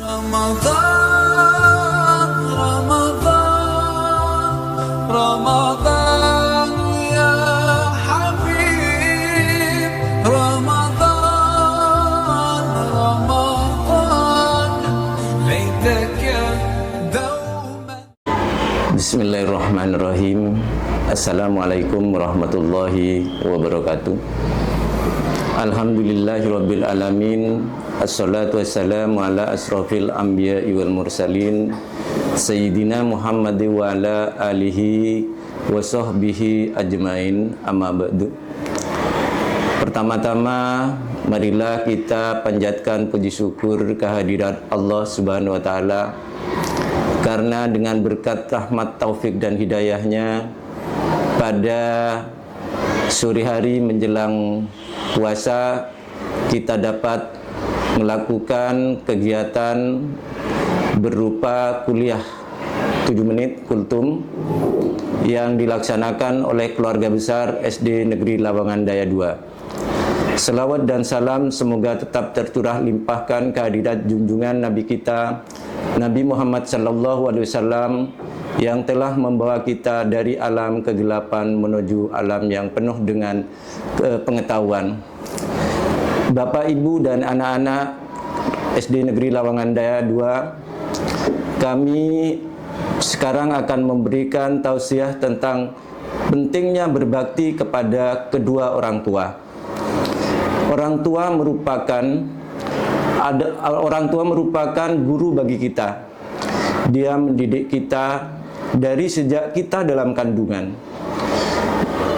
Ramadan, Ramadan, Ramadan ya Habib, Ramadan, Ramadan, laitaka dauman. Bismillahirrahmanirrahim. Assalamualaikum warahmatullahi wabarakatuh. Alhamdulillahirabbil alamin. Assalatu wassalamu ala asrofil anbiya'i wal mursalin Sayyidina Muhammad wa ala alihi wa sahbihi ajmain, amma ba'du. Pertama-tama marilah kita panjatkan puji syukur kehadirat Allah Subhanahu wa taala, karena dengan berkat rahmat, taufik dan hidayahnya pada sore hari menjelang puasa kita dapat melakukan kegiatan berupa kuliah 7 menit kultum yang dilaksanakan oleh keluarga besar SD Negeri Lawangan Daya 2. Selawat dan salam semoga tetap tercurah limpahkan kehadirat junjungan Nabi kita Nabi Muhammad SAW yang telah membawa kita dari alam kegelapan menuju alam yang penuh dengan pengetahuan. Bapak, Ibu, dan anak-anak SD Negeri Lawangan Daya 2, kami sekarang akan memberikan tausiah tentang pentingnya berbakti kepada kedua orang tua. Orang tua merupakan guru bagi kita. Dia mendidik kita dari sejak kita dalam kandungan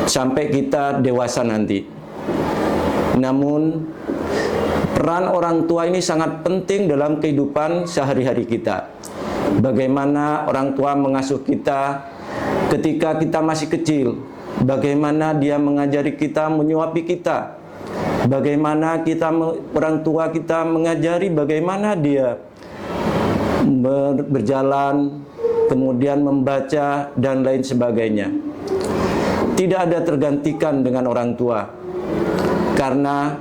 sampai kita dewasa nanti. Namun peran orang tua ini sangat penting dalam kehidupan sehari-hari kita. Bagaimana orang tua mengasuh kita ketika kita masih kecil, bagaimana dia mengajari kita, menyuapi kita, bagaimana orang tua kita mengajari bagaimana dia berjalan, kemudian membaca, dan lain sebagainya. Tidak ada tergantikan dengan orang tua, karena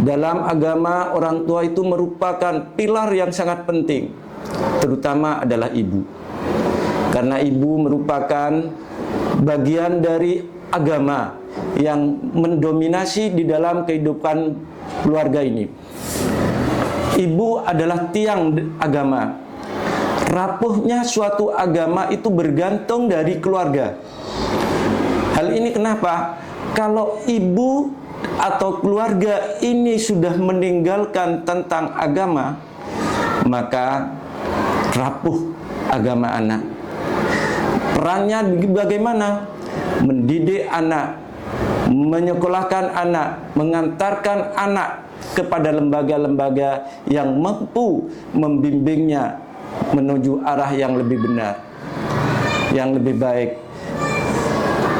dalam agama orang tua itu merupakan pilar yang sangat penting, terutama adalah ibu. Karena ibu merupakan bagian dari agama yang mendominasi di dalam kehidupan keluarga ini. Ibu adalah tiang agama. Rapuhnya suatu agama itu bergantung dari keluarga. Hal ini kenapa? Kalau ibu atau keluarga ini sudah meninggalkan tentang agama, maka rapuh agama anak. Perannya bagaimana? Mendidik anak, menyekolahkan anak, mengantarkan anak kepada lembaga-lembaga yang mampu membimbingnya menuju arah yang lebih benar, yang lebih baik.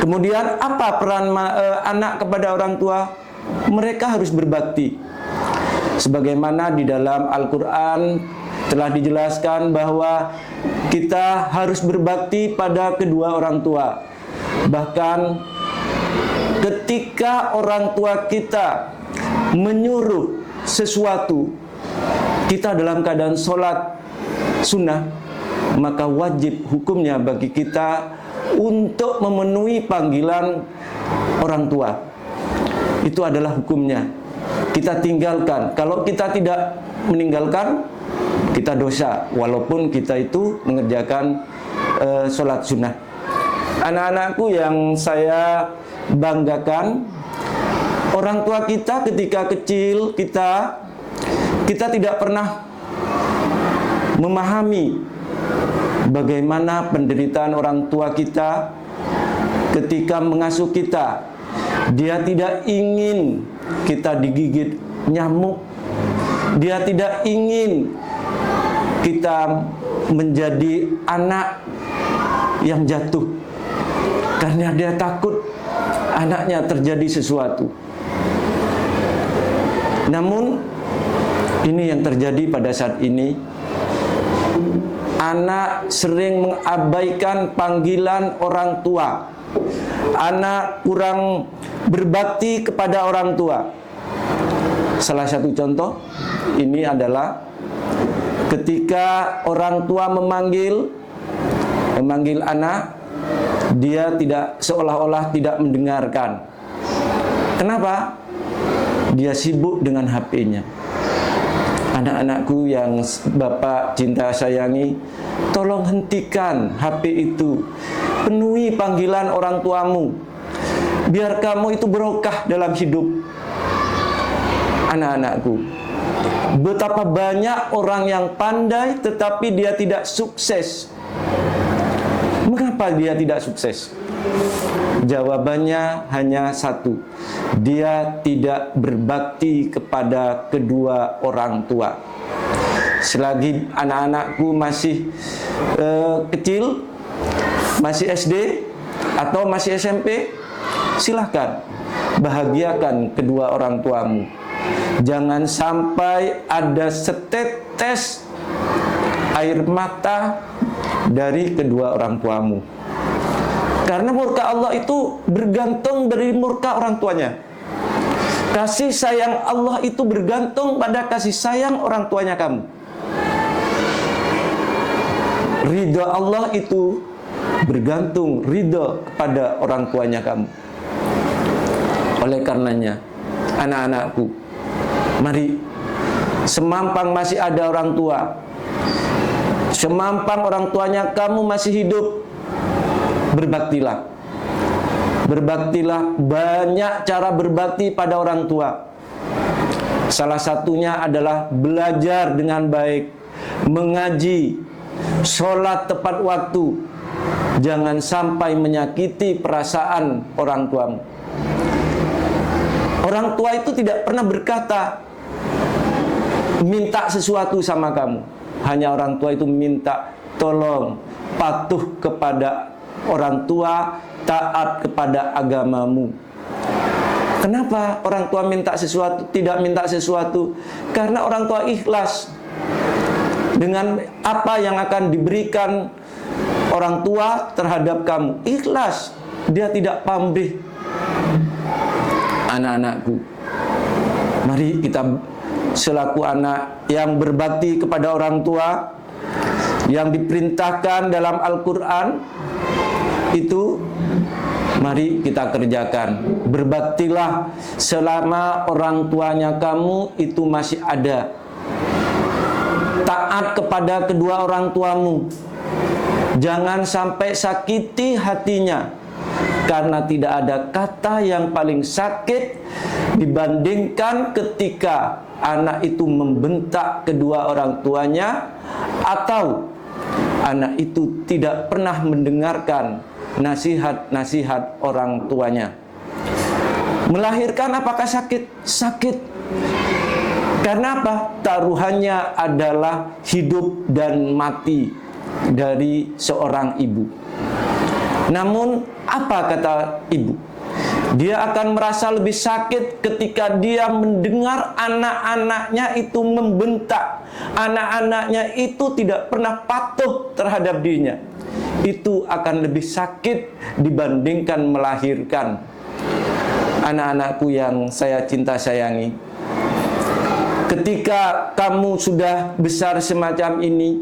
Kemudian apa peran anak kepada orang tua? Mereka harus berbakti. Sebagaimana di dalam Al-Quran telah dijelaskan bahwa kita harus berbakti pada kedua orang tua. Bahkan ketika orang tua kita menyuruh sesuatu, kita dalam keadaan sholat sunnah, maka wajib hukumnya bagi kita untuk memenuhi panggilan orang tua. Itu adalah hukumnya. Kita tinggalkan. Kalau kita tidak meninggalkan, kita dosa, walaupun kita itu mengerjakan sholat sunnah. Anak-anakku yang saya banggakan, orang tua kita ketika kecil, kita tidak pernah memahami bagaimana penderitaan orang tua kita ketika mengasuh kita. Dia tidak ingin kita digigit nyamuk. Dia tidak ingin kita menjadi anak yang jatuh, karena dia takut anaknya terjadi sesuatu. Namun ini yang terjadi pada saat ini. Anak sering mengabaikan panggilan orang tua. Anak kurang berbakti kepada orang tua. Salah satu contoh ini adalah Ketika orang tua memanggil anak, dia tidak, seolah-olah tidak mendengarkan. Kenapa? Dia sibuk dengan HP-nya. Anak-anakku yang Bapak cinta sayangi, tolong hentikan HP itu. Penuhi panggilan orang tuamu. Biar kamu itu berkah dalam hidup. Anak-anakku, betapa banyak orang yang pandai tetapi dia tidak sukses. Mengapa dia tidak sukses? Jawabannya hanya satu. Dia tidak berbakti kepada kedua orang tua. Selagi anak-anakku masih kecil, masih SD atau masih SMP, silahkan bahagiakan kedua orang tuamu. Jangan sampai ada setetes air mata dari kedua orang tuamu. Karena murka Allah itu bergantung dari murka orang tuanya. Kasih sayang Allah itu bergantung pada kasih sayang orang tuanya kamu. Ridha Allah itu bergantung ridha kepada orang tuanya kamu. Oleh karenanya, anak-anakku, mari, semampang masih ada orang tua, semampang orang tuanya kamu masih hidup, berbaktilah. Berbaktilah, banyak cara berbakti pada orang tua. Salah satunya adalah belajar dengan baik, mengaji, sholat tepat waktu. Jangan sampai menyakiti perasaan orang tuamu. Orang tua itu tidak pernah berkata minta sesuatu sama kamu. Hanya orang tua itu minta tolong, patuh kepada orang tua, taat kepada agamamu. Kenapa orang tua minta sesuatu, tidak minta sesuatu? Karena orang tua ikhlas dengan apa yang akan diberikan orang tua terhadap kamu. Ikhlas, dia tidak pamrih. Anak-anakku, mari kita selaku anak yang berbakti kepada orang tua, yang diperintahkan dalam Al-Quran itu, mari kita kerjakan. Berbaktilah selama orang tuanya kamu itu masih ada. Taat kepada kedua orang tuamu. Jangan sampai sakiti hatinya. Karena tidak ada kata yang paling sakit dibandingkan ketika anak itu membentak kedua orang tuanya, atau anak itu tidak pernah mendengarkan nasihat-nasihat orang tuanya. Melahirkan apakah sakit? Sakit. Karena apa? Taruhannya adalah hidup dan mati dari seorang ibu. Namun apa kata ibu? Dia akan merasa lebih sakit ketika dia mendengar anak-anaknya itu membentak. Anak-anaknya itu tidak pernah patuh terhadap dirinya. Itu akan lebih sakit dibandingkan melahirkan. Anak-anakku yang saya cinta sayangi, ketika kamu sudah besar semacam ini,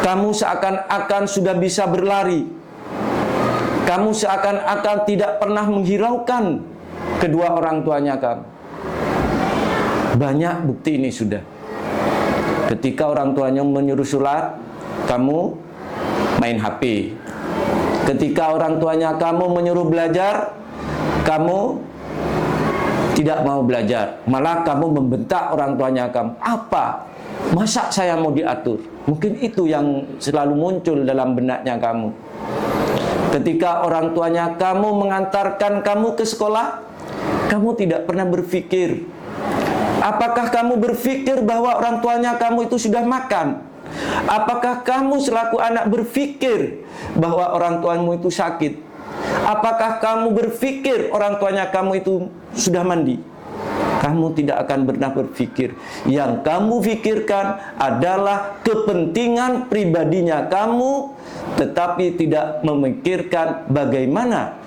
kamu seakan-akan sudah bisa berlari. Kamu seakan-akan tidak pernah menghiraukan kedua orang tuanya kamu. Banyak bukti ini sudah. Ketika orang tuanya menyuruh sholat, kamu main HP. Ketika orang tuanya kamu menyuruh belajar, kamu tidak mau belajar. Malah kamu membentak orang tuanya kamu. Apa? Masa saya mau diatur? Mungkin itu yang selalu muncul dalam benaknya kamu. Ketika orang tuanya kamu mengantarkan kamu ke sekolah, kamu tidak pernah berpikir. Apakah kamu berpikir bahwa orang tuanya kamu itu sudah makan? Apakah kamu selaku anak berpikir bahwa orang tuamu itu sakit? Apakah kamu berpikir orang tuanya kamu itu sudah mandi? Kamu tidak akan pernah berpikir. Yang kamu pikirkan adalah kepentingan pribadinya kamu, tetapi tidak memikirkan bagaimana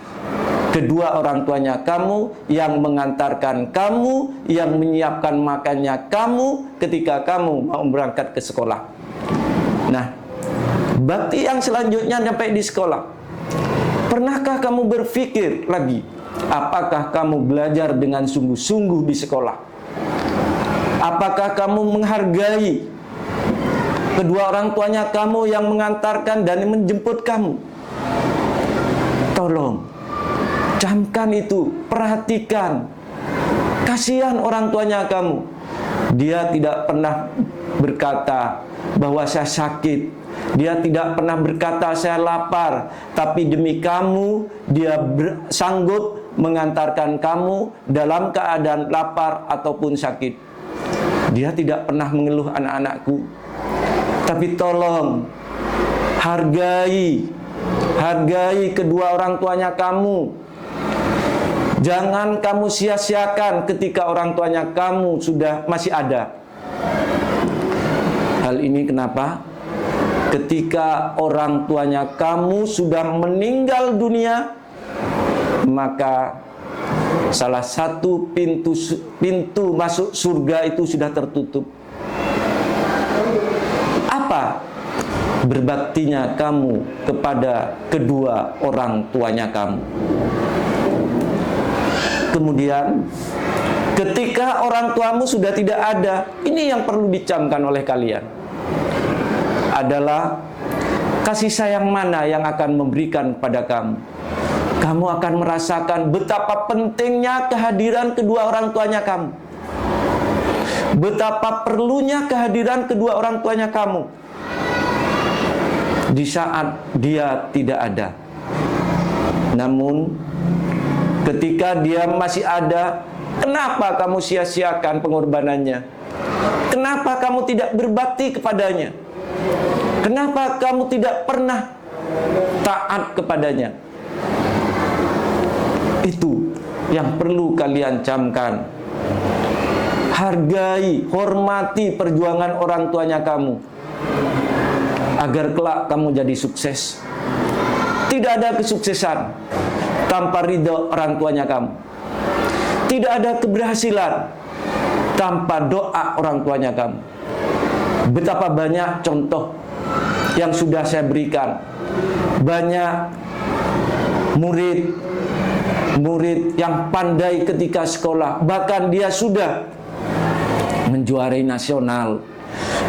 kedua orang tuanya kamu, yang mengantarkan kamu, yang menyiapkan makannya kamu ketika kamu mau berangkat ke sekolah. Nah, bakti yang selanjutnya sampai di sekolah. Pernahkah kamu berpikir lagi, apakah kamu belajar dengan sungguh-sungguh di sekolah? Apakah kamu menghargai kedua orang tuanya kamu yang mengantarkan dan menjemput kamu? Tolong camkan itu, perhatikan. Kasihan orang tuanya kamu. Dia tidak pernah berkata bahwa saya sakit. Dia tidak pernah berkata saya lapar. Tapi demi kamu, dia sanggup mengantarkan kamu dalam keadaan lapar ataupun sakit. Dia tidak pernah mengeluh, anak-anakku. Tapi tolong, hargai kedua orang tuanya kamu. Jangan kamu sia-siakan ketika orang tuanya kamu sudah masih ada. Hal ini kenapa? Ketika orang tuanya kamu sudah meninggal dunia, maka salah satu pintu masuk surga itu sudah tertutup. Apa? Berbaktinya kamu kepada kedua orang tuanya kamu. Kemudian ketika orang tuamu sudah tidak ada, ini yang perlu dicamkan oleh kalian adalah kasih sayang mana yang akan memberikan pada kamu. Kamu akan merasakan betapa pentingnya kehadiran kedua orang tuanya kamu. Betapa perlunya kehadiran kedua orang tuanya kamu di saat dia tidak ada. Namun ketika dia masih ada, kenapa kamu sia-siakan pengorbanannya? Kenapa kamu tidak berbakti kepadanya? Kenapa kamu tidak pernah taat kepadanya? Itu yang perlu kalian camkan. Hargai, hormati perjuangan orang tuanya kamu, agar kelak kamu jadi sukses. Tidak ada kesuksesan tanpa ridho orang tuanya kamu. Tidak ada keberhasilan tanpa doa orang tuanya kamu. Betapa banyak contoh yang sudah saya berikan. Banyak murid yang pandai ketika sekolah, bahkan dia sudah menjuarai nasional,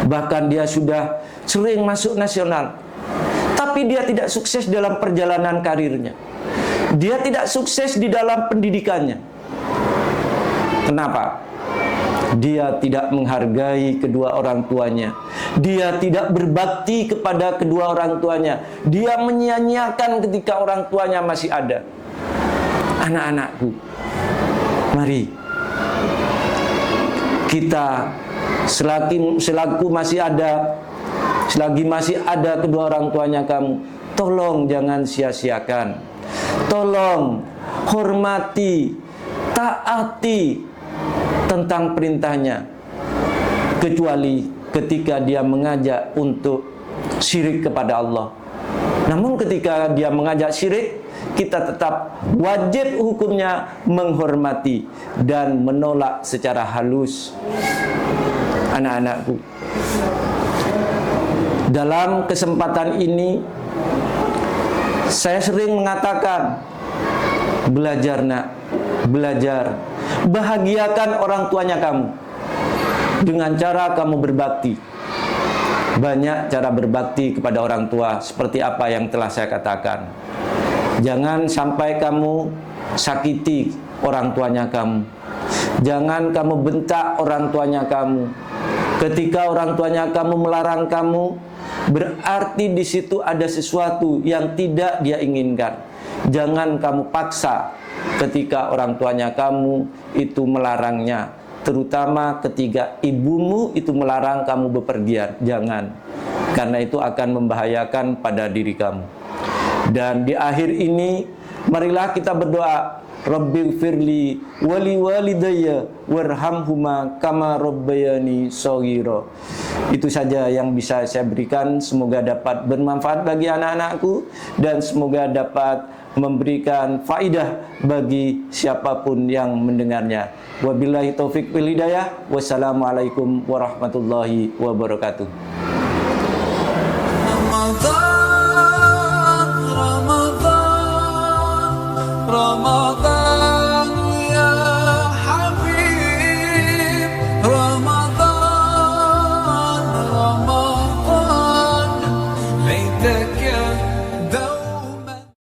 bahkan dia sudah sering masuk nasional, tapi dia tidak sukses dalam perjalanan karirnya. Dia tidak sukses di dalam pendidikannya. Kenapa? Dia tidak menghargai kedua orang tuanya. Dia tidak berbakti kepada kedua orang tuanya. Dia menyia-nyiakan ketika orang tuanya masih ada. Anak-anakku, mari kita selagi masih ada kedua orang tuanya kamu, tolong jangan sia-siakan. Tolong hormati, taati tentang perintahnya, kecuali ketika dia mengajak untuk syirik kepada Allah. Namun ketika dia mengajak syirik, kita tetap wajib hukumnya menghormati dan menolak secara halus. Anak-anakku, dalam kesempatan ini saya sering mengatakan, belajar nak, belajar. Bahagiakan orang tuanya kamu dengan cara kamu berbakti. Banyak cara berbakti kepada orang tua, seperti apa yang telah saya katakan. Jangan sampai kamu sakiti orang tuanya kamu. Jangan kamu bentak orang tuanya kamu. Ketika orang tuanya kamu melarang kamu, berarti di situ ada sesuatu yang tidak dia inginkan. Jangan kamu paksa ketika orang tuanya kamu itu melarangnya, terutama ketika ibumu itu melarang kamu bepergian. Jangan, karena itu akan membahayakan pada diri kamu. Dan di akhir ini, marilah kita berdoa, Rabbighfirli wali walidayya warhamhuma kama rabbayani shaghira. Itu saja yang bisa saya berikan. Semoga dapat bermanfaat bagi anak-anakku dan semoga dapat memberikan faidah bagi siapapun yang mendengarnya. Wabillahi taufik wal hidayah. Wassalamualaikum warahmatullahi wabarakatuh. Ramadan